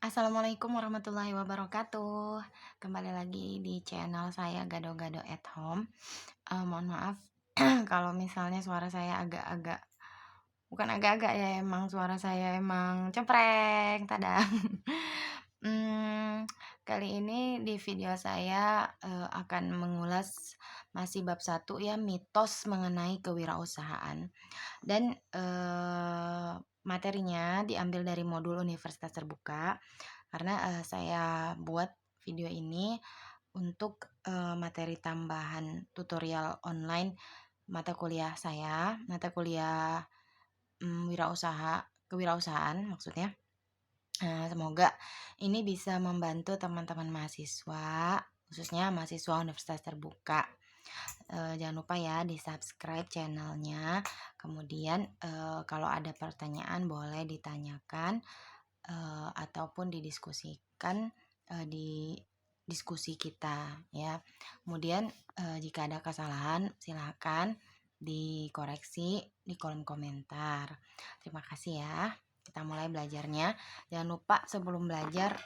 Assalamualaikum warahmatullahi wabarakatuh. Kembali lagi di channel saya Gado-Gado at Home. Mohon maaf kalau misalnya suara saya agak-agak, bukan agak-agak ya, emang suara saya emang cempreng, tadang. Mmm, Kali ini di video saya, akan mengulas masih bab satu ya, mitos mengenai kewirausahaan. Dan, materinya diambil dari modul Universitas Terbuka, karena, saya buat video ini untuk, materi tambahan tutorial online mata kuliah saya, mata kuliah, kewirausahaan maksudnya. Semoga ini bisa membantu teman-teman mahasiswa, khususnya mahasiswa Universitas Terbuka. Jangan lupa ya di-subscribe channelnya. Kemudian, kalau ada pertanyaan boleh ditanyakan, ataupun didiskusikan, di diskusi kita ya. Kemudian, jika ada kesalahan silakan dikoreksi di kolom komentar. Terima kasih ya. Kita mulai belajarnya. Jangan lupa sebelum belajar,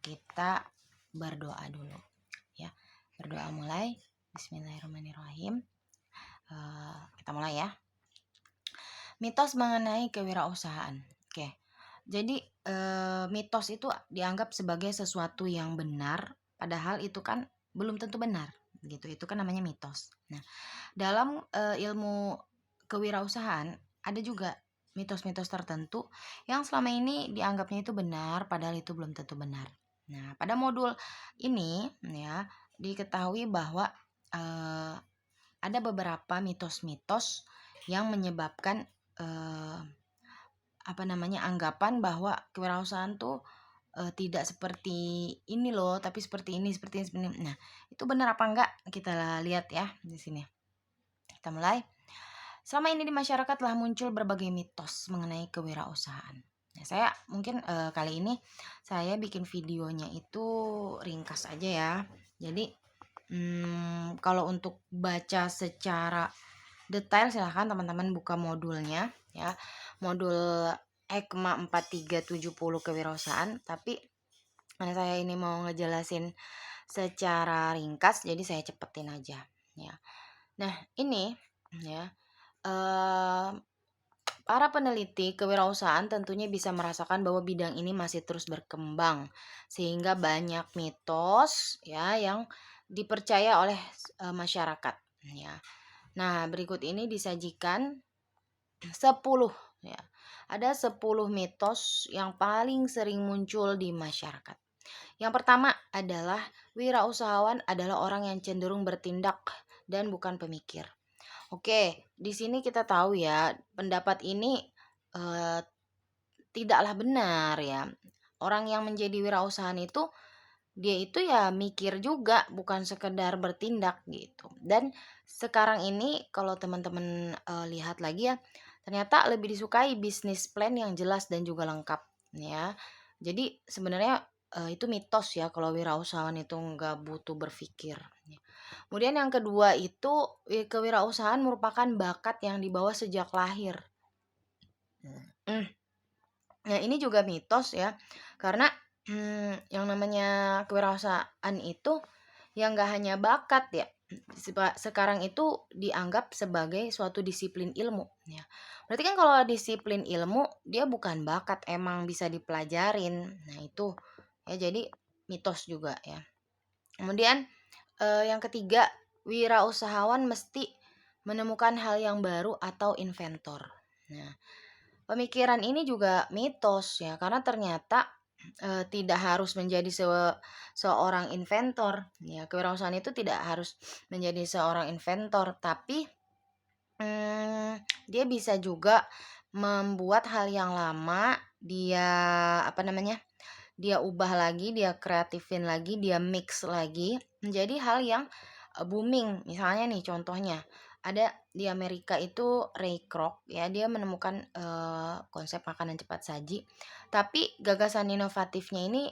kita berdoa dulu ya. Berdoa mulai. Bismillahirrahmanirrahim. Kita mulai ya. Mitos mengenai kewirausahaan. Oke. Jadi, mitos itu dianggap sebagai sesuatu yang benar, padahal itu kan belum tentu benar, gitu. Itu kan namanya mitos. Nah, dalam, ilmu kewirausahaan ada juga mitos-mitos tertentu yang selama ini dianggapnya itu benar, padahal itu belum tentu benar. Nah, pada modul ini ya, diketahui bahwa, eee, ada beberapa mitos-mitos yang menyebabkan, anggapan bahwa kewirausahaan tuh, tidak seperti ini loh, tapi seperti ini. Nah, itu benar apa enggak? Kita lihat ya di sini. Kita mulai. Selama ini di masyarakat telah muncul berbagai mitos mengenai kewirausahaan. Nah, saya mungkin, kali ini saya bikin videonya itu ringkas aja ya. Jadi, kalau untuk baca secara detail silahkan teman-teman buka modulnya ya. Modul EKMA 4370 kewirausahaan, tapi karena saya ini mau ngejelasin secara ringkas jadi saya cepetin aja ya. Nah, ini ya, para peneliti kewirausahaan tentunya bisa merasakan bahwa bidang ini masih terus berkembang, sehingga banyak mitos ya yang dipercaya oleh, masyarakat ya. Nah, berikut ini disajikan 10 ya. Ada 10 mitos yang paling sering muncul di masyarakat. Yang pertama adalah wirausahawan adalah orang yang cenderung bertindak dan bukan pemikir. Oke, di sini kita tahu ya, pendapat ini, eee, tidaklah benar ya. Orang yang menjadi wirausahaan itu, dia itu ya mikir juga, bukan sekedar bertindak gitu. Dan sekarang ini kalau teman-teman, lihat lagi ya, ternyata lebih disukai bisnis plan yang jelas dan juga lengkap ya. Jadi sebenarnya, itu mitos ya kalau wirausahaan itu nggak butuh berpikir. Kemudian yang kedua itu, kewirausahaan merupakan bakat yang dibawa sejak lahir. Mhm. Nah, ini juga mitos ya, karena, yang namanya kewirausahaan itu, ya nggak hanya bakat ya, sekarang itu dianggap sebagai suatu disiplin ilmu ya. Berarti kan kalau disiplin ilmu, dia bukan bakat, emang bisa dipelajarin. Nah itu, ya jadi mitos juga ya. Kemudian, yang ketiga, wirausahawan mesti menemukan hal yang baru atau inventor. Nah, pemikiran ini juga mitos ya, karena ternyata, tidak harus menjadi seorang inventor, ya. Kewirausahaan itu tidak harus menjadi seorang inventor, tapi, dia bisa juga membuat hal yang lama dia, dia ubah lagi, dia kreatifin lagi, dia mix lagi menjadi hal yang, booming. Misalnya nih contohnya, ada di Amerika itu Ray Kroc ya, dia menemukan, konsep makanan cepat saji, tapi gagasan inovatifnya ini,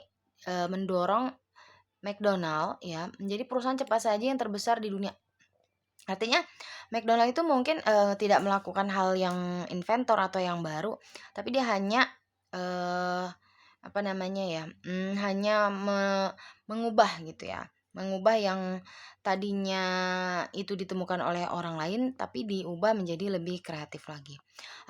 mendorong McDonald ya menjadi perusahaan cepat saji yang terbesar di dunia. Artinya McDonald itu mungkin, tidak melakukan hal yang inventor atau yang baru, tapi dia hanya, apa namanya ya, hanya mengubah gitu ya, mengubah yang tadinya itu ditemukan oleh orang lain, tapi diubah menjadi lebih kreatif lagi.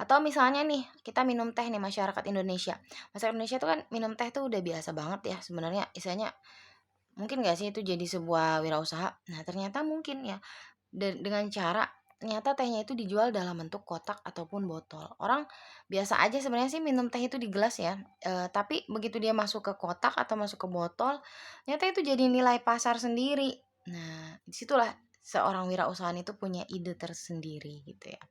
Atau misalnya nih, kita minum teh nih masyarakat Indonesia. Masyarakat Indonesia tuh kan minum teh tuh udah biasa banget ya sebenarnya, istilahnya mungkin nggak sih itu jadi sebuah wirausaha? Nah ternyata mungkin ya, dengan cara ternyata tehnya itu dijual dalam bentuk kotak ataupun botol. Orang biasa aja sebenarnya sih minum teh itu di gelas ya, tapi begitu dia masuk ke kotak atau masuk ke botol, ternyata itu jadi nilai pasar sendiri. Nah, disitulah seorang wirausahaan itu punya ide tersendiri gitu ya,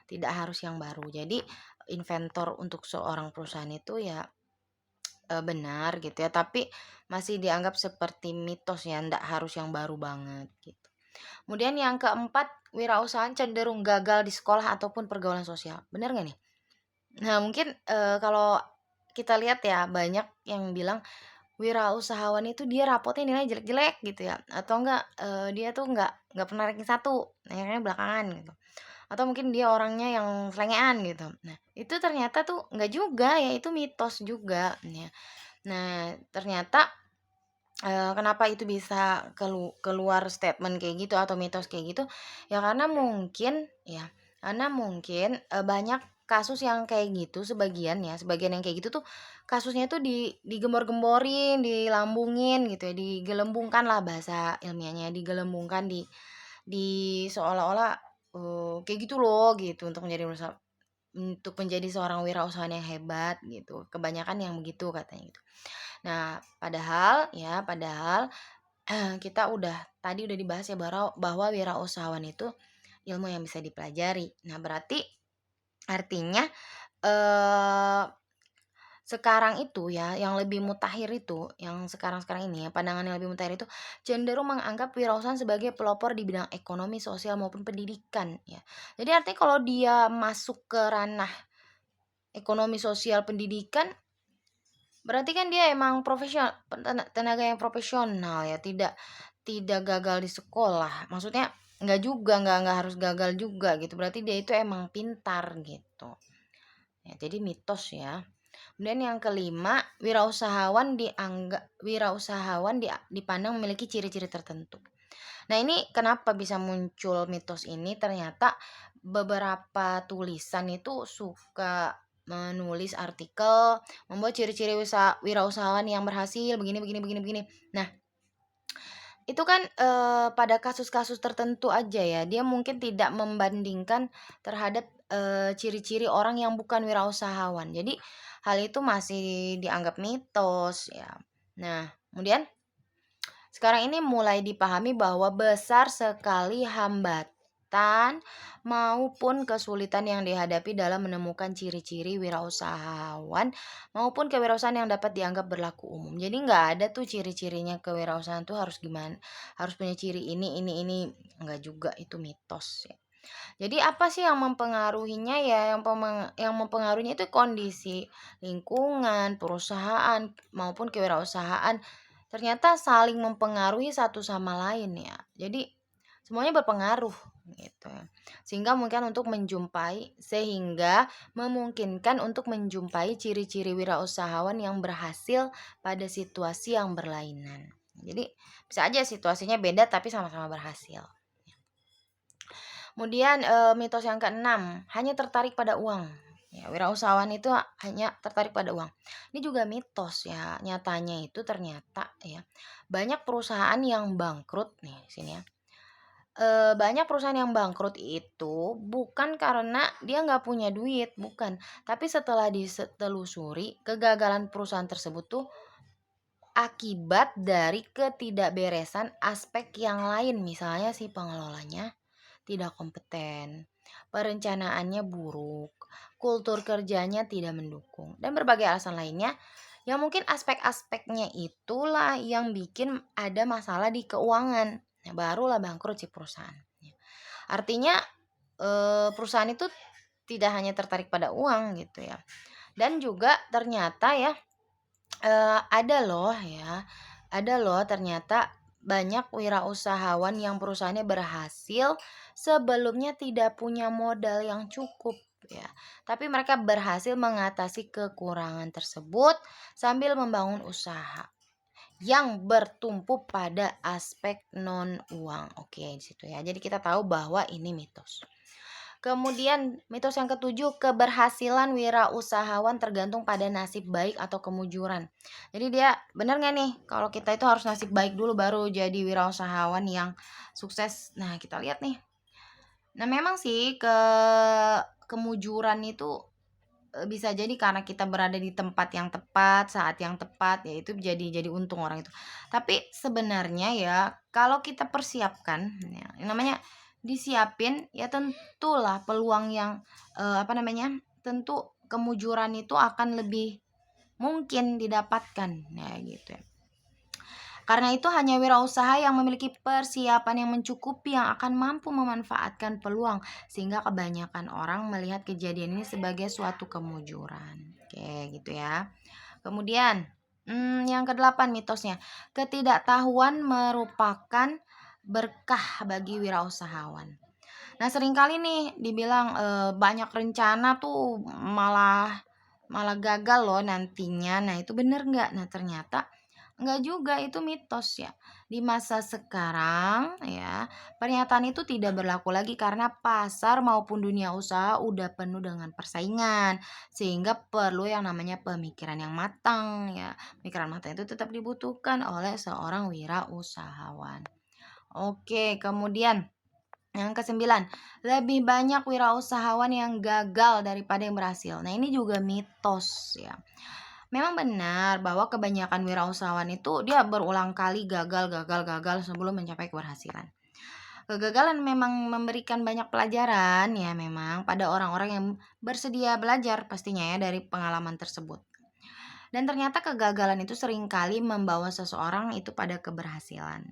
tidak harus yang baru. Jadi inventor untuk seorang perusahaan itu ya, benar gitu ya, tapi masih dianggap seperti mitos ya, ndak harus yang baru banget gitu. Kemudian yang keempat, wirausahaan cenderung gagal di sekolah ataupun pergaulan sosial. Bener nggak nih? Nah mungkin, kalau kita lihat ya banyak yang bilang wirausahawan itu dia rapotnya nilai jelek-jelek gitu ya, atau enggak, dia tuh nggak pernah ranking 1, akhirnya belakangan gitu. Atau mungkin dia orangnya yang selengean gitu. Nah itu ternyata tuh nggak juga ya, itu mitos juga ya. Nah ternyata kenapa itu bisa keluar statement kayak gitu atau mitos kayak gitu, ya karena mungkin, banyak kasus yang kayak gitu sebagian yang kayak gitu tuh kasusnya tuh digembor-gemborin, dilambungin gitu ya, digelembungkan lah bahasa ilmiahnya, digelembungkan, di seolah-olah, kayak gitu loh gitu untuk menjadi seorang wirausahaan yang hebat gitu, kebanyakan yang begitu katanya gitu. Nah, padahal kita tadi udah dibahas ya bahwa wirausahawan itu ilmu yang bisa dipelajari. Nah, artinya, eee, sekarang itu ya, yang lebih mutakhir itu, yang sekarang-sekarang ini ya, pandangan yang lebih mutakhir itu cenderung menganggap wirausahaan sebagai pelopor di bidang ekonomi, sosial, maupun pendidikan, ya. Jadi artinya kalau dia masuk ke ranah ekonomi, sosial, pendidikan, berarti kan dia emang tenaga yang profesional ya, tidak gagal di sekolah. Maksudnya nggak harus gagal juga gitu, berarti dia itu emang pintar gitu. Ya, jadi mitos ya. Kemudian yang kelima, wirausahawan dipandang memiliki ciri-ciri tertentu. Nah, ini kenapa bisa muncul mitos ini? Ternyata beberapa tulisan itu suka menulis artikel, membuat ciri-ciri wirausahawan yang berhasil begini begini begini begini. Nah, itu kan, pada kasus-kasus tertentu aja ya, dia mungkin tidak membandingkan terhadap, ciri-ciri orang yang bukan wirausahawan. Jadi, hal itu masih dianggap mitos ya. Nah, kemudian sekarang ini mulai dipahami bahwa besar sekali hambatan maupun kesulitan yang dihadapi dalam menemukan ciri-ciri wirausahawan maupun kewirausahaan yang dapat dianggap berlaku umum. Jadi nggak ada tuh ciri-cirinya kewirausahaan tuh harus gimana, harus punya ciri ini, nggak juga, itu mitos ya. Jadi apa sih yang mempengaruhinya ya, yang mempengaruhinya itu kondisi lingkungan, perusahaan, maupun kewirausahaan. Ternyata saling mempengaruhi satu sama lain ya. Jadi semuanya berpengaruh gitu ya. Sehingga memungkinkan untuk menjumpai ciri-ciri wirausahawan yang berhasil pada situasi yang berlainan. Jadi bisa aja situasinya beda tapi sama-sama berhasil. Kemudian, mitos yang keenam, hanya tertarik pada uang. Ya, wirausahawan itu hanya tertarik pada uang. Ini juga mitos ya, nyatanya itu ternyata ya, banyak perusahaan yang bangkrut nih sini ya. Banyak perusahaan yang bangkrut itu bukan karena dia nggak punya duit, bukan. Tapi setelah ditelusuri, kegagalan perusahaan tersebut tuh akibat dari ketidakberesan aspek yang lain. Misalnya si pengelolanya tidak kompeten, perencanaannya buruk, kultur kerjanya tidak mendukung, dan berbagai alasan lainnya yang mungkin aspek-aspeknya itulah yang bikin ada masalah di keuangan. Nah, barulah bangkrut si perusahaan. Artinya perusahaan itu tidak hanya tertarik pada uang gitu ya. Dan juga ternyata ya, ada loh ternyata banyak wirausahawan yang perusahaannya berhasil sebelumnya tidak punya modal yang cukup. ya. Tapi mereka berhasil mengatasi kekurangan tersebut sambil membangun usaha yang bertumpu pada aspek non uang. Oke, di situ ya. Jadi kita tahu bahwa ini mitos. Kemudian mitos yang ketujuh, keberhasilan wirausahawan tergantung pada nasib baik atau kemujuran. Jadi dia benar nggak nih kalau kita itu harus nasib baik dulu baru jadi wirausahawan yang sukses. Nah kita lihat nih. Nah memang sih kemujuran itu bisa jadi karena kita berada di tempat yang tepat, saat yang tepat, ya itu jadi untung orang itu. Tapi sebenarnya ya, kalau kita persiapkan, ya, yang namanya disiapin, ya tentulah peluang yang apa namanya, tentu kemujuran itu akan lebih mungkin didapatkan, ya gitu ya. Karena itu hanya wirausaha yang memiliki persiapan yang mencukupi yang akan mampu memanfaatkan peluang sehingga kebanyakan orang melihat kejadian ini sebagai suatu kemujuran. Oke, gitu ya. Kemudian, yang kedelapan mitosnya, ketidaktahuan merupakan berkah bagi wirausahawan. Nah, seringkali nih dibilang banyak rencana tuh malah malah gagal loh nantinya. Nah, itu bener nggak? Nah, ternyata enggak juga, itu mitos ya. Di masa sekarang ya, pernyataan itu tidak berlaku lagi karena pasar maupun dunia usaha udah penuh dengan persaingan. Sehingga perlu yang namanya pemikiran yang matang ya. Pemikiran matang itu tetap dibutuhkan oleh seorang wirausahawan. Oke, kemudian yang kesembilan, lebih banyak wirausahawan yang gagal daripada yang berhasil. Nah, ini juga mitos ya. Memang benar bahwa kebanyakan wirausahawan itu dia berulang kali gagal sebelum mencapai keberhasilan. Kegagalan memang memberikan banyak pelajaran ya memang pada orang-orang yang bersedia belajar pastinya ya dari pengalaman tersebut. Dan ternyata kegagalan itu seringkali membawa seseorang itu pada keberhasilan.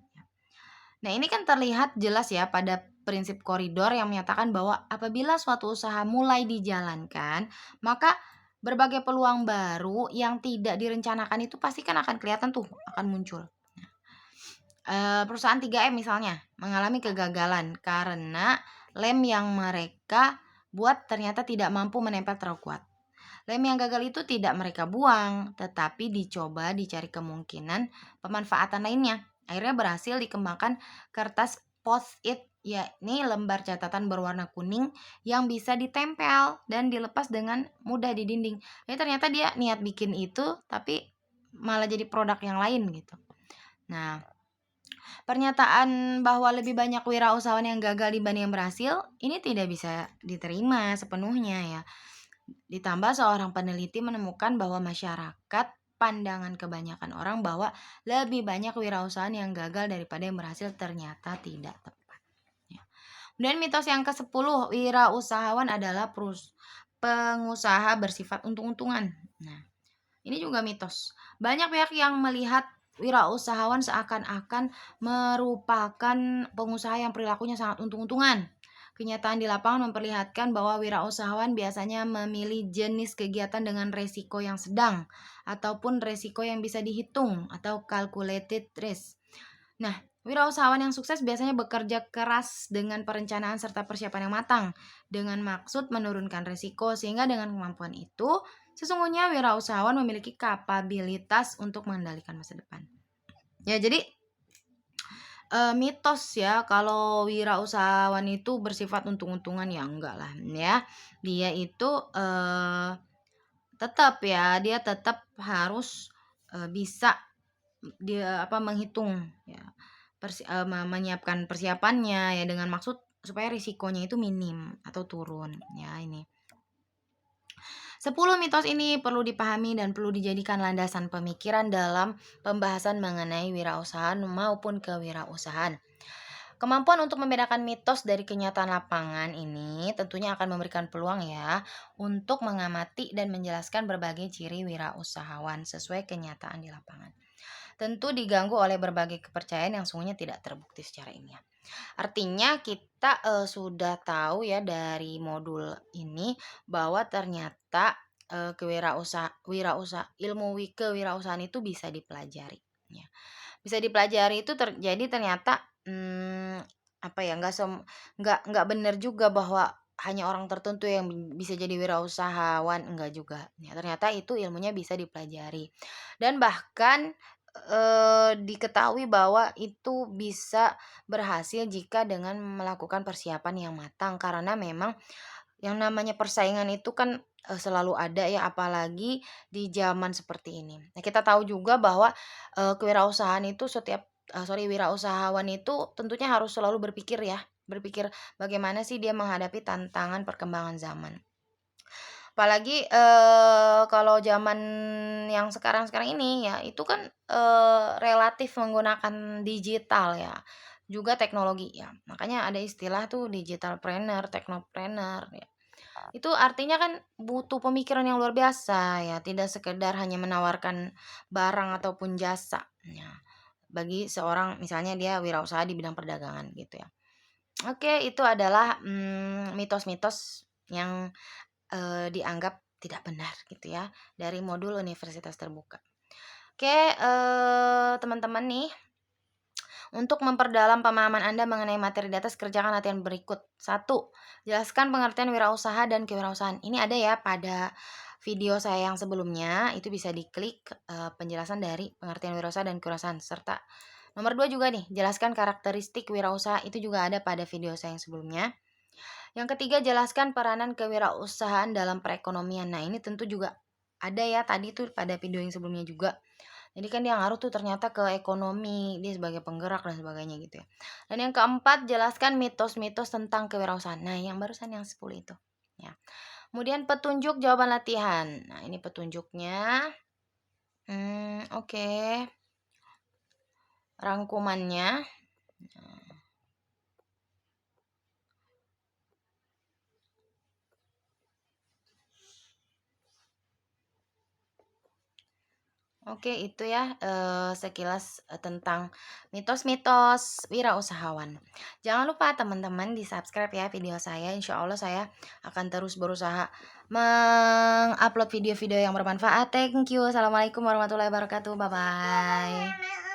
Nah, ini kan terlihat jelas ya pada prinsip koridor yang menyatakan bahwa apabila suatu usaha mulai dijalankan, maka berbagai peluang baru yang tidak direncanakan itu pasti kan akan kelihatan tuh, akan muncul. Perusahaan 3M misalnya mengalami kegagalan karena lem yang mereka buat ternyata tidak mampu menempel terlalu kuat. Lem yang gagal itu tidak mereka buang, tetapi dicoba dicari kemungkinan pemanfaatan lainnya. Akhirnya berhasil dikembangkan kertas post-it, yakni lembar catatan berwarna kuning yang bisa ditempel dan dilepas dengan mudah di dinding. Jadi ternyata dia niat bikin itu, tapi malah jadi produk yang lain gitu. Nah, pernyataan bahwa lebih banyak wirausahawan yang gagal dibanding yang berhasil, ini tidak bisa diterima sepenuhnya ya. Ditambah seorang peneliti menemukan bahwa masyarakat pandangan kebanyakan orang bahwa lebih banyak wirausahaan yang gagal daripada yang berhasil ternyata tidak tepat. Ya. Dan mitos yang ke-10, wirausahawan adalah pengusaha bersifat untung-untungan. Nah, ini juga mitos. Banyak pihak yang melihat wirausahawan seakan-akan merupakan pengusaha yang perilakunya sangat untung-untungan. Kenyataan di lapangan memperlihatkan bahwa wirausahawan biasanya memilih jenis kegiatan dengan resiko yang sedang ataupun resiko yang bisa dihitung atau calculated risk. Nah, wirausahawan yang sukses biasanya bekerja keras dengan perencanaan serta persiapan yang matang dengan maksud menurunkan resiko sehingga dengan kemampuan itu sesungguhnya wirausahawan memiliki kapabilitas untuk mengendalikan masa depan. Ya, jadi mitos ya kalau wirausahawan itu bersifat untung-untungan ya enggak lah ya. Dia itu tetap ya, dia tetap harus bisa dia menghitung ya menyiapkan persiapannya ya dengan maksud supaya risikonya itu minim atau turun ya ini. 10 mitos ini perlu dipahami dan perlu dijadikan landasan pemikiran dalam pembahasan mengenai wirausahaan maupun kewirausahaan. Kemampuan untuk membedakan mitos dari kenyataan lapangan ini tentunya akan memberikan peluang ya untuk mengamati dan menjelaskan berbagai ciri wirausahawan sesuai kenyataan di lapangan. Tentu diganggu oleh berbagai kepercayaan yang sungguhnya tidak terbukti secara ilmiah. Artinya kita sudah tahu ya dari modul ini bahwa ternyata ilmu kewirausahaan itu bisa dipelajari. Ya. Bisa dipelajari itu terjadi ternyata apa ya nggak benar juga bahwa hanya orang tertentu yang bisa jadi wirausahawan, enggak juga. Ya, ternyata itu ilmunya bisa dipelajari. Dan bahkan, diketahui bahwa itu bisa berhasil jika dengan melakukan persiapan yang matang, karena memang yang namanya persaingan itu kan, selalu ada ya, apalagi di zaman seperti ini. Nah, kita tahu juga bahwa, kewirausahaan itu wirausahawan itu tentunya harus selalu berpikir ya, berpikir bagaimana sih dia menghadapi tantangan perkembangan zaman. Apalagi, kalau zaman yang sekarang-sekarang ini ya, itu kan, relatif menggunakan digital ya, juga teknologi ya. Makanya ada istilah tuh digitalpreneur, teknopreneur ya. Itu artinya kan butuh pemikiran yang luar biasa ya, tidak sekedar hanya menawarkan barang ataupun jasa, ya, bagi seorang misalnya dia wirausaha di bidang perdagangan gitu ya. Oke, itu adalah, mitos-mitos yang, dianggap tidak benar gitu ya, dari modul universitas terbuka. Oke, teman-teman nih, untuk memperdalam pemahaman Anda mengenai materi di atas, kerjakan latihan berikut. Satu, jelaskan pengertian wirausaha dan kewirausahaan. Ini ada ya pada video saya yang sebelumnya, itu bisa diklik, penjelasan dari pengertian wirausaha dan kewirausahaan. Serta nomor 2 juga nih, jelaskan karakteristik wirausaha, itu juga ada pada video saya yang sebelumnya. Yang ketiga, jelaskan peranan kewirausahaan dalam perekonomian. Nah, ini tentu juga ada ya tadi tuh pada video yang sebelumnya juga. Jadi kan dia ngaruh tuh ternyata ke ekonomi, dia sebagai penggerak dan sebagainya gitu ya. Dan yang keempat, jelaskan mitos-mitos tentang kewirausahaan. Nah, yang barusan yang 10 itu. Ya. Kemudian petunjuk jawaban latihan. Nah, ini petunjuknya. Oke. Rangkumannya. Oke, itu ya, sekilas, tentang mitos-mitos wirausahawan. Jangan lupa teman-teman di-subscribe ya video saya, insya Allah saya akan terus berusaha mengupload video-video yang bermanfaat. Thank you. Assalamualaikum warahmatullahi wabarakatuh. Bye-bye.